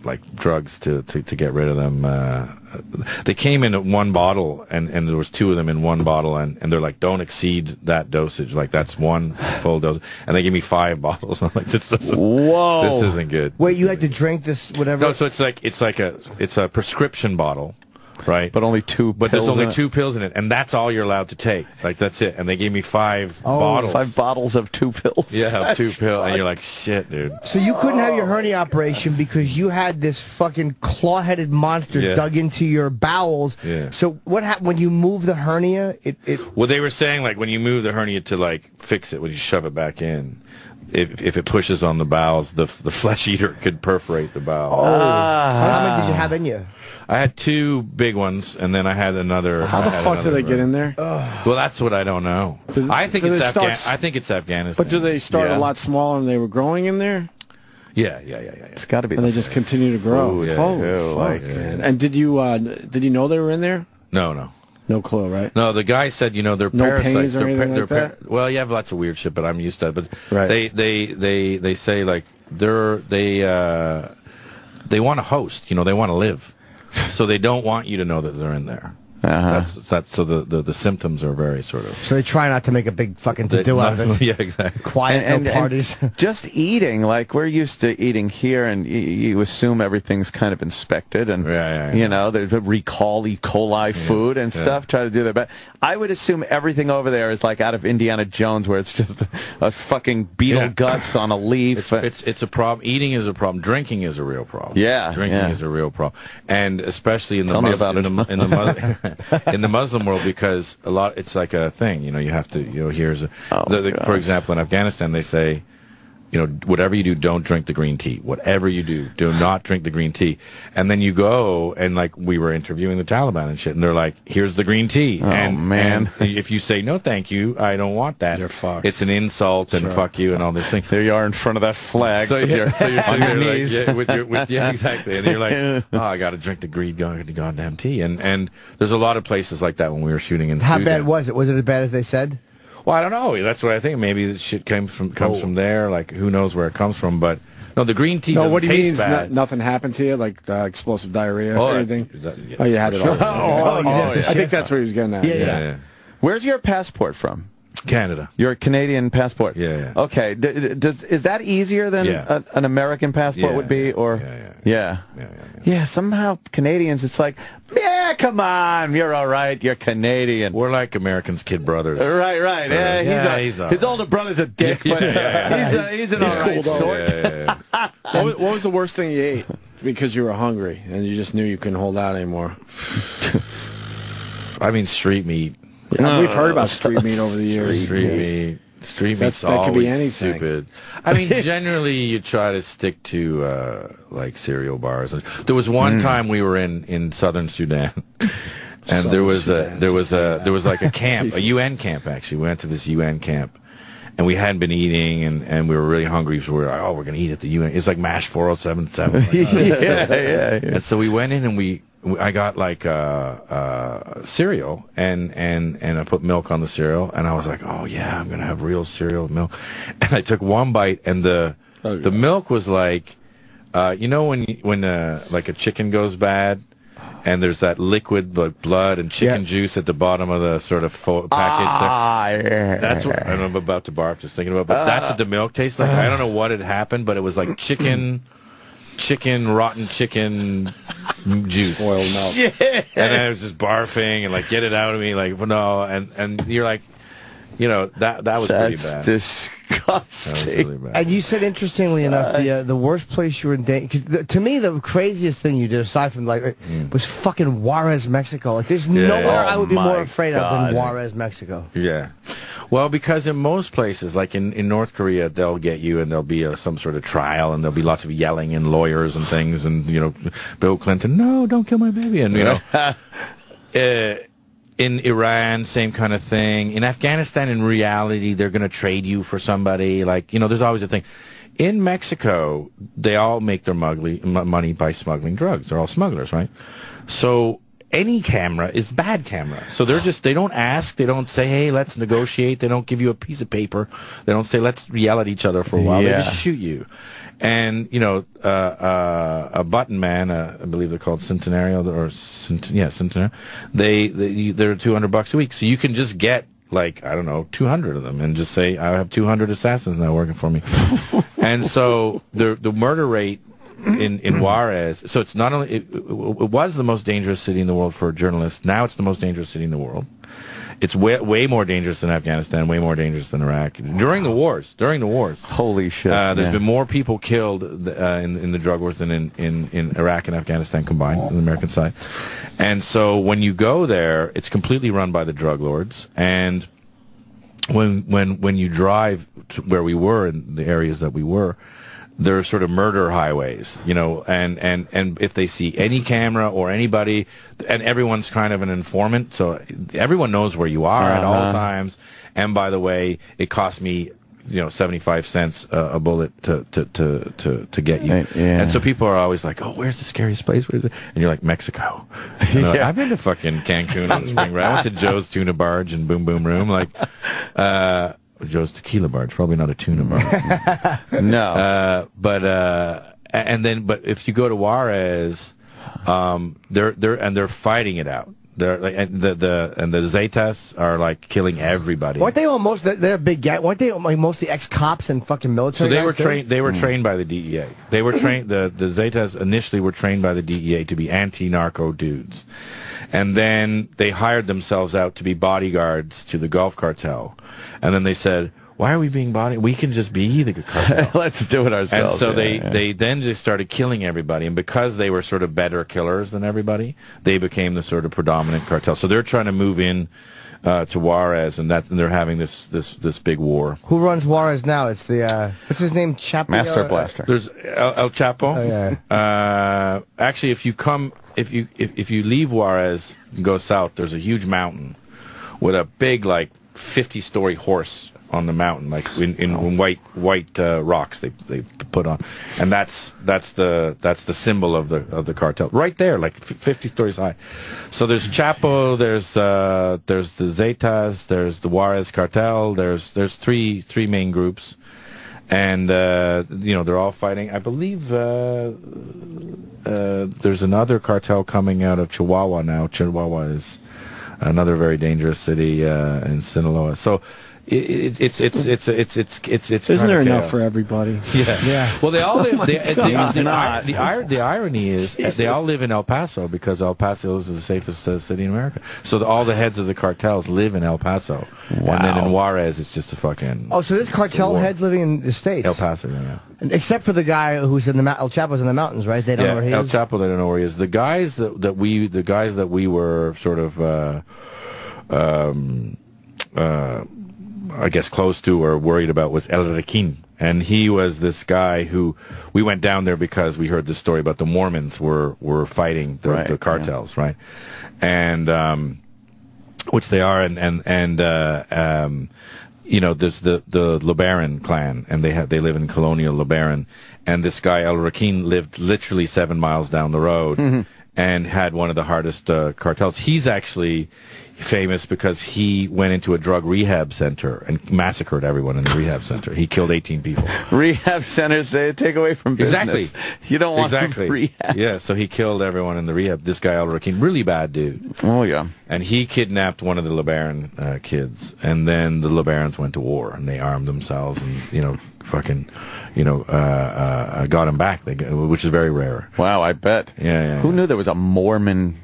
like drugs to get rid of them. They came in one bottle, and there was 2 of them in one bottle, and they're like, don't exceed that dosage. Like, that's one full dose. And they gave me 5 bottles. I'm like, this isn't good. Wait, you had to drink this whatever? No, so it's a prescription bottle. Right, but only 2. But there's only 2 pills in it, and that's all you're allowed to take. Like, that's it. And they gave me 5 bottles. 5 bottles of 2 pills. Yeah, 2 pills, and you're like, shit, dude. So you couldn't have your hernia operation because you had this fucking claw-headed monster dug into your bowels. Yeah. So what happened when you move the hernia? Well, they were saying like when you move the hernia to like fix it, when you shove it back in, if it pushes on the bowels, the flesh eater could perforate the bowel. Oh, how many did you have in you? I had 2 big ones, and then I had another. How the fuck do they get in there? Well, that's what I don't know. I think it's Afghanistan. But do they start a lot smaller and they were growing in there? Yeah. It's got to be. And they just continue to grow. Ooh, yeah. Holy fuck, man. And did you know they were in there? No. No clue, right? No, the guy said, they're no parasites. Pains or anything like that? Well, you have lots of weird shit, but I'm used to it. But right. they say like they want to host. They want to live, so they don't want you to know that they're in there. That's so the symptoms are very sort of. So they try not to make a big fucking to-do out of it. Yeah, exactly. Quiet, no parties. And just eating, like we're used to eating here, and you assume everything's kind of inspected, and there's recall E. coli food and stuff. Try to do their best. I would assume everything over there is like out of Indiana Jones, where it's just a fucking beetle guts on a leaf. It's a problem. Eating is a problem. Drinking is a real problem. Yeah, drinking is a real problem, and especially in the in the Muslim world, because it's like a thing. You have to. Here's for example, in Afghanistan, they say, whatever you do, don't drink the green tea. Whatever you do not drink the green tea. And then you go, and like we were interviewing the Taliban and shit, and they're like, here's the green tea. And if you say, no, thank you, I don't want that, you're fucked. It's an insult and fuck you and all this thing. There you are in front of that flag. So you're on your knees. Exactly. And you're like, I got to drink the green goddamn tea. And there's a lot of places like that when we were shooting in How Sudan. bad was it? Was it as bad as they said? Well, I don't know. That's what I think. Maybe the shit comes from there. Like, who knows where it comes from? But no, the green tea. No, what do you mean? Bad. Nothing happened to you, like explosive diarrhea or anything? Oh, you had it all. I think that's where he was getting at. Yeah. Where's your passport from? Canada. Your Canadian passport. Yeah. Okay. Is that easier than an American passport would be, or? Yeah. Somehow Canadians, it's like, come on, you're all right. You're Canadian. We're like Americans' kid brothers. Right. His older brother's a dick, but he's an all right sort. What was the worst thing you ate because you were hungry and you just knew you couldn't hold out anymore? I mean, street meat. Yeah, we've heard about street meat over the years. Street meat's always could be anything. Stupid. I mean, generally you try to stick to like cereal bars. There was one time we were in southern Sudan, and there was like a camp, a UN camp actually. We went to this UN camp, and we hadn't been eating, and we were really hungry, so we were like, we're gonna eat at the UN. It's like MASH 4077. And so we went in and I got like cereal and I put milk on the cereal, and I was like, oh yeah, I'm gonna have real cereal with milk. And I took one bite, and the milk was like, when like a chicken goes bad, and there's that liquid like blood and chicken juice at the bottom of the sort of package there. That's what I'm about to barf just thinking about. But that's what the milk tastes like. I don't know what had happened, but it was like rotten chicken juice, spoiled milk. Yeah. And I was just barfing and like, get it out of me, like, no, and you're like, that was pretty bad. That's disgusting. Really bad. And you said, interestingly enough, the worst place you were in danger, because to me the craziest thing you did, aside from was fucking Juarez, Mexico. Like, there's nowhere I would be more afraid of than Juarez, Mexico. Yeah. Well, because in most places, like in North Korea, they'll get you and there'll be some sort of trial, and there'll be lots of yelling and lawyers and things, and Bill Clinton, no, don't kill my baby, and in Iran, same kind of thing. In Afghanistan, in reality, they're going to trade you for somebody. Like, there's always a thing. In Mexico, they all make their money by smuggling drugs. They're all smugglers, right? So any camera is bad camera. So they don't ask. They don't say, hey, let's negotiate. They don't give you a piece of paper. They don't say, let's yell at each other for a while. They just shoot you. And, a button man, I believe they're called Centenario, Centenario, they're $200 a week. So you can just get, like, I don't know, 200 of them and just say, I have 200 assassins now working for me. And so the murder rate in Juarez, so it's not only, it was the most dangerous city in the world for journalists. Now it's the most dangerous city in the world. It's way more dangerous than Afghanistan, way more dangerous than Iraq. During the wars. Holy shit. There's been more people killed in the drug wars than in Iraq and Afghanistan combined on the American side. And so when you go there, it's completely run by the drug lords. And when you drive to where we were in the areas that we were, they're sort of murder highways, you know, and if they see any camera or anybody, and everyone's kind of an informant, so everyone knows where you are at all times. And by the way, it cost me, 75 cents a bullet to get you. And so people are always like, oh, where's the scariest place? And you're like, Mexico. I've been to fucking Cancun on the spring break. I went to Joe's Tuna Barge and Boom Boom Room. Like, Joe's Tequila Barge, probably not a tuna barge. No. But if you go to Juarez, they're fighting it out. They're like, and the Zetas are like killing everybody. Weren't they almost? They're big gang. Weren't they like mostly ex-cops and fucking military? So they guys were too? trained. They were trained by the DEA. They were trained. The Zetas initially were trained by the DEA to be anti-narco dudes, and then they hired themselves out to be bodyguards to the Gulf Cartel, and then they said, why are we being we can just be the cartel. Let's do it ourselves. And so they then just started killing everybody. And because they were sort of better killers than everybody, they became the sort of predominant cartel. So they're trying to move in to Juarez, and they're having this big war. Who runs Juarez now? It's the what's his name? Chapo? Master Blaster. There's El Chapo. Oh, yeah. Actually, if you leave Juarez and go south, there's a huge mountain with a big, like, 50-story horse on the mountain, like in white rocks they put on, and that's the symbol of the cartel right there, like 50 stories high. So there's Chapo, there's the Zetas, there's the Juarez cartel, there's three main groups, and they're all fighting. I believe there's another cartel coming out of Chihuahua now. Chihuahua is another very dangerous city in Sinaloa. So. It's Isn't there enough for everybody? Yeah. Well, they all live. The irony is they all live in El Paso because El Paso is the safest city in America. So all the heads of the cartels live in El Paso. Wow. And then in Juarez, it's just a fucking. Oh, so there's cartel heads living in the States. El Paso, yeah. Except for the guy who's in the El Chapo's in the mountains, right? They don't know where he is. El Chapo, they don't know where he is. The guys that we were sort of. I guess close to or worried about was El Requin. And he was this guy who we went down there because we heard this story about the Mormons were fighting the cartels, right? And which they are, and there's the LeBaron clan, and they live in colonial LeBaron, and this guy El Requin lived literally 7 miles down the road and had one of the hardest cartels. He's actually famous because he went into a drug rehab center and massacred everyone in the rehab center. He killed 18 people. Rehab centers, they take away from business. Exactly. You don't want them rehab. Yeah, so he killed everyone in the rehab. This guy, El Requin, really bad dude. Oh, yeah. And he kidnapped one of the LeBaron kids, and then the LeBarons went to war, and they armed themselves and, got him back, which is very rare. Wow, I bet. Yeah. Who knew there was a Mormon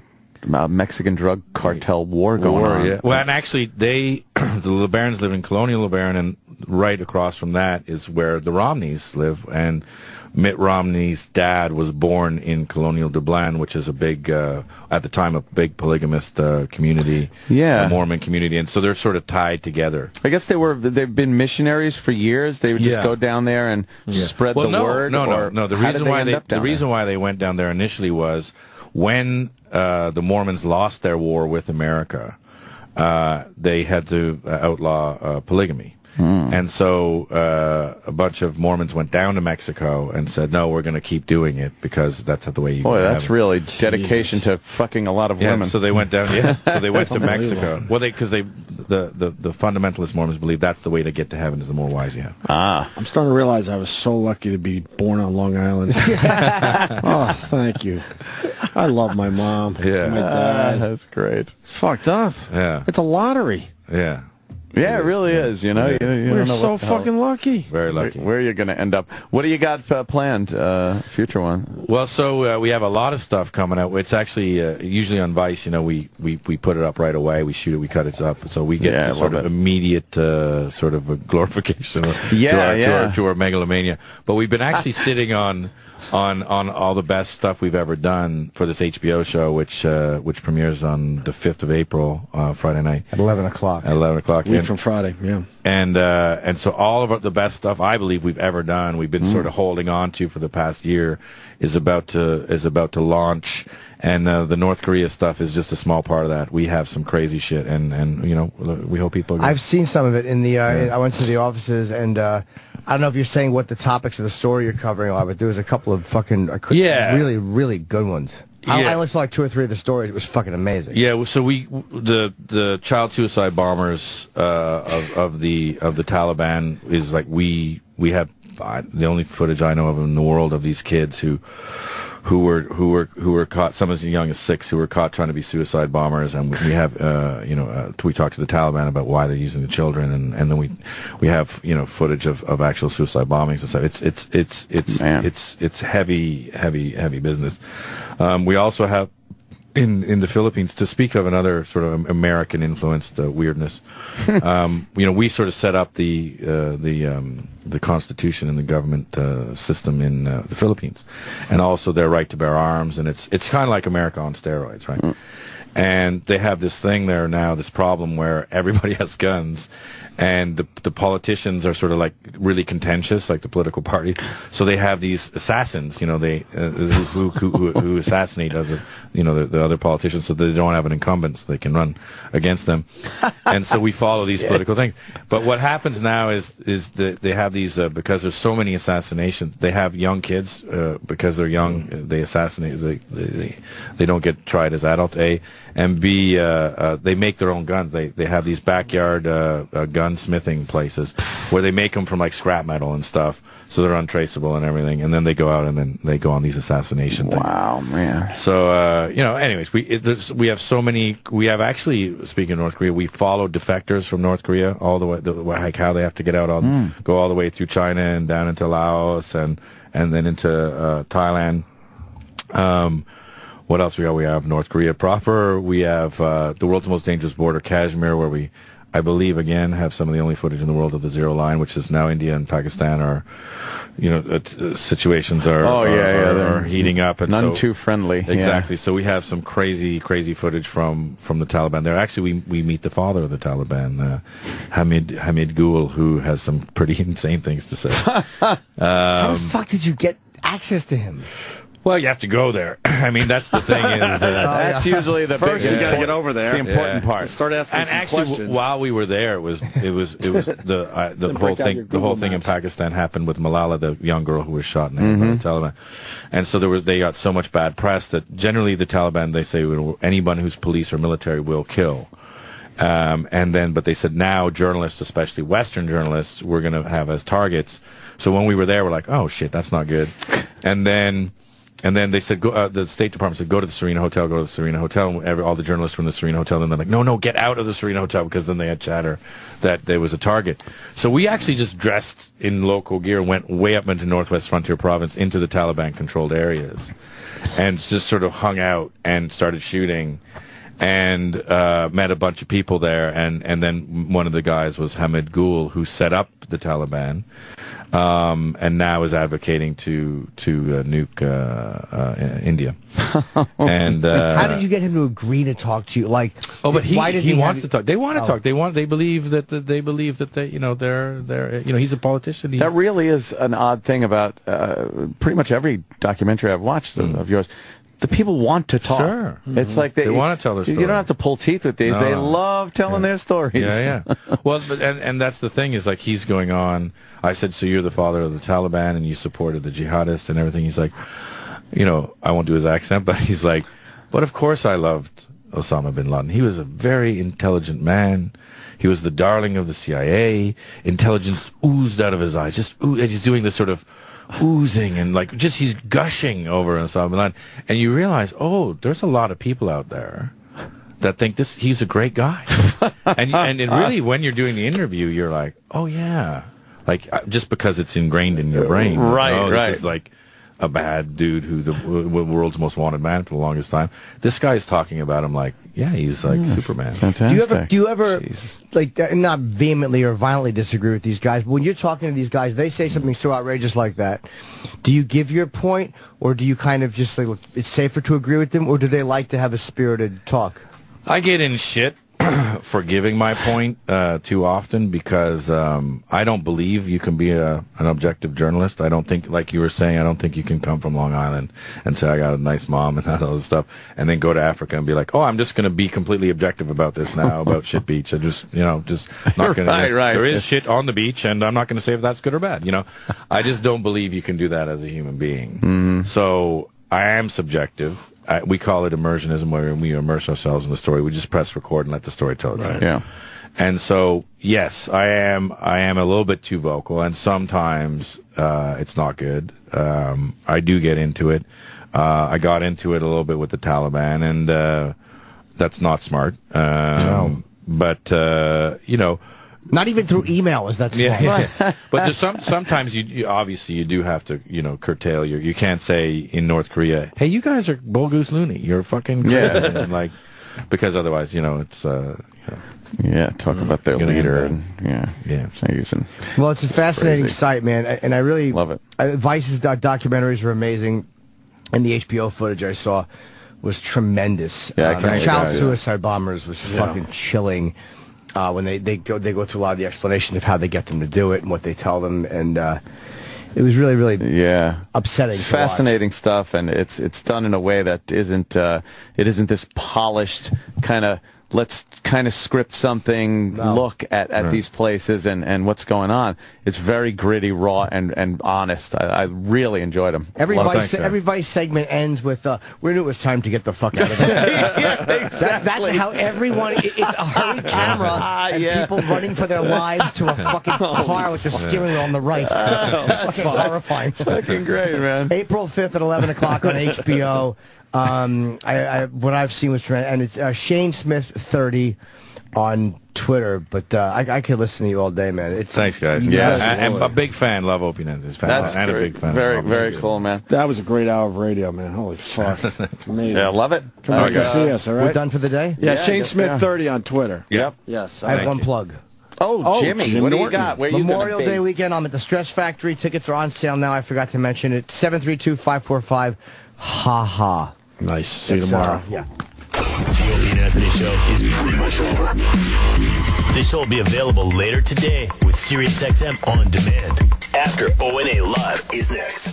Mexican drug cartel war going on? Yeah. Well, and actually, the LeBarons live in colonial LeBaron, and right across from that is where the Romneys live, and Mitt Romney's dad was born in colonial Dublin, which is a big, at the time, a big polygamist community, a Mormon community, and so they're sort of tied together. I guess they've been missionaries for years. They would just go down there and spread the word. No. The reason why they went down there initially was when the Mormons lost their war with America, they had to outlaw polygamy. And so a bunch of Mormons went down to Mexico and said, no, we're going to keep doing it because that's the way you Boy, that's really dedication to fucking a lot of women. So they went down, so they went to Mexico. Well, because the fundamentalist Mormons believe that's the way to get to heaven is the more wives you have. I'm starting to realize I was so lucky to be born on Long Island. Oh, thank you. I love my mom. Yeah. My dad. That's great. It's fucked up. Yeah. It's a lottery. Yeah. Yeah, it really is. You know, we're so fucking lucky. Very lucky. Where are you going to end up? What do you got planned, future one? Well, so we have a lot of stuff coming out. It's actually usually on Vice. We put it up right away. We shoot it. We cut it up. So we get sort of immediate sort of a glorification to our megalomania. But we've been actually sitting on on all the best stuff we've ever done for this HBO show, which premieres on the 5th of April, Friday night at 11 o'clock. At 11 o'clock, week from Friday, yeah. And so all of the best stuff I believe we've ever done, we've been sort of holding on to for the past year, is about to launch. And the North Korea stuff is just a small part of that. We have some crazy shit, and you know, we hope people. I've seen some of it in the. I went to the offices, and I don't know if you're saying what the topics of the story you're covering are, but there was a couple of fucking really, really good ones. I only saw like 2 or 3 of the stories. It was fucking amazing. Yeah, so the child suicide bombers of the Taliban is like we have the only footage I know of in the world of these kids who were caught, some as young as 6, who were caught trying to be suicide bombers, and we have we talked to the Taliban about why they're using the children, and then we have footage of actual suicide bombings and stuff. It's heavy business. We also have in the Philippines, to speak of another sort of American influenced weirdness. We sort of set up the Constitution and the government system in the Philippines, and also their right to bear arms, and it's kind of like America on steroids, right? And they have this thing there now, this problem where everybody has guns, and the politicians are sort of like really contentious, like the political party. So they have these assassins, who assassinate the other politicians, so that they don't have an incumbent, so they can run against them. And so we follow these political things. But what happens now is that they have these because there's so many assassinations. They have young kids because they're young. They assassinate. They don't get tried as adults. A and B. They make their own guns. They have these backyard gunsmithing places where they make them from like scrap metal and stuff, so they're untraceable and everything. And then they go out and then they go on these assassination things. Wow, man. So anyways, we have so many. We have actually, speaking of North Korea, we follow defectors from North Korea all the way, like how they have to get out, go all the way through China and down into Laos and then into Thailand. What else we got? We have North Korea proper. We have the world's most dangerous border, Kashmir, where we, I believe, again, have some of the only footage in the world of the Zero Line, which is now India and Pakistan are, situations are heating up. And none too friendly. Exactly. Yeah. So we have some crazy footage from the Taliban there. Actually, we meet the father of the Taliban, Hamid Gul, who has some pretty insane things to say. How the fuck did you get access to him? Well, you have to go there. I mean, that's the thing. That's usually the first. Big, you got to get over there. It's the important part. Start asking and some actually, questions. while we were there, it was the whole thing. The whole thing in Pakistan happened with Malala, the young girl who was shot and by the Taliban, and so they got so much bad press that generally the Taliban, they say anyone who's police or military will kill. But they said now journalists, especially Western journalists, we're going to have as targets. So when we were there, we're like, oh shit, that's not good. And then they said, the State Department said, go to the Serena Hotel, go to the Serena Hotel. And all the journalists from the Serena Hotel, and they're like, no, get out of the Serena Hotel, because then they had chatter that there was a target. So we actually just dressed in local gear, went way up into Northwest Frontier Province, into the Taliban-controlled areas, and just sort of hung out and started shooting, and met a bunch of people there. And then one of the guys was Hamid Gul, who set up the Taliban. And now is advocating to nuke India. And how did you get him to agree to talk to you? Like, but he wants to talk. They want to talk. They believe that they're he's a politician. That really is an odd thing about pretty much every documentary I've watched of yours. The people want to talk. Sure. It's like they want to tell their story. You don't have to pull teeth with these. No. They love telling their stories. Yeah. Well, and that's the thing, is like he's going on. I said, so you're the father of the Taliban and you supported the jihadists and everything. He's like, I won't do his accent, but he's like, but of course I loved Osama bin Laden. He was a very intelligent man. He was the darling of the CIA. Intelligence oozed out of his eyes. He's doing this sort of oozing and like just he's gushing over Osama bin Laden, and you realize, there's a lot of people out there that think he's a great guy, and really when you're doing the interview, you're like, oh yeah, like just because it's ingrained in your brain, right? This is like a bad dude who the world's most wanted man for the longest time. This guy's talking about him like, yeah, he's like Superman. Fantastic. Do you ever like not vehemently or violently disagree with these guys, but when you're talking to these guys, they say something so outrageous like that. Do you give your point, or do you kind of just like, look, it's safer to agree with them, or do they like to have a spirited talk? I get in shit for giving my point too often because I don't believe you can be an objective journalist. I don't think, like you were saying, I don't think you can come from Long Island and say I got a nice mom and all this stuff, and then go to Africa and be like, oh, I'm just going to be completely objective about this now, about shit beach. I just, just not going to. Right. There is shit on the beach, and I'm not going to say if that's good or bad. I just don't believe you can do that as a human being. Mm-hmm. So I am subjective. We call it immersionism, where we immerse ourselves in the story. We just press record and let the story tell itself. Right. Yeah. And so, yes, I am a little bit too vocal, and sometimes it's not good. I do get into it. I got into it a little bit with the Taliban, and that's not smart. No. But Not even through email is that smart. Yeah. But there's sometimes you obviously you do have to curtail you can't say in North Korea, hey, you guys are bull goose loony, you're fucking crazy. And like, because otherwise it's talk about their leader and Well, it's a fascinating site, man, and I really love it. Vice's documentaries are amazing, and the HBO footage I saw was tremendous. The child suicide bombers was fucking chilling. When they go through a lot of the explanations of how they get them to do it and what they tell them, and it was really, really upsetting. Fascinating stuff, and it's done in a way that isn't this polished kind of let's kind of script something look at these places and what's going on. It's very gritty, raw, and honest. I really enjoyed them. Every Vice segment ends with, we knew it was time to get the fuck out of there. Exactly. That's how everyone, it's a hurried camera and people running for their lives to a fucking car with the steering wheel on the right. Fucking horrifying. Fucking great, man. April 5th at 11 o'clock on HBO. What I've seen was tremendous, and it's Shane Smith 30 on Twitter. But I could listen to you all day, man. Thanks, guys. I'm a big fan. Love Opie. That's a big fan. Very cool, man. That was a great hour of radio, man. Holy fuck, amazing. Yeah, love it. Come back and see us. All right, we're done for the day. Yeah, Shane Smith 30 on Twitter. Yep. Yes. I have one plug. Oh, Jimmy, what do you got? Where Memorial Day weekend, I'm at the Stress Factory. Tickets are on sale now. I forgot to mention it. 732-545. Ha ha. Nice. See you tomorrow. The Opie and Anthony Show is pretty much over. This show will be available later today with SiriusXM On Demand. After ONA Live is next.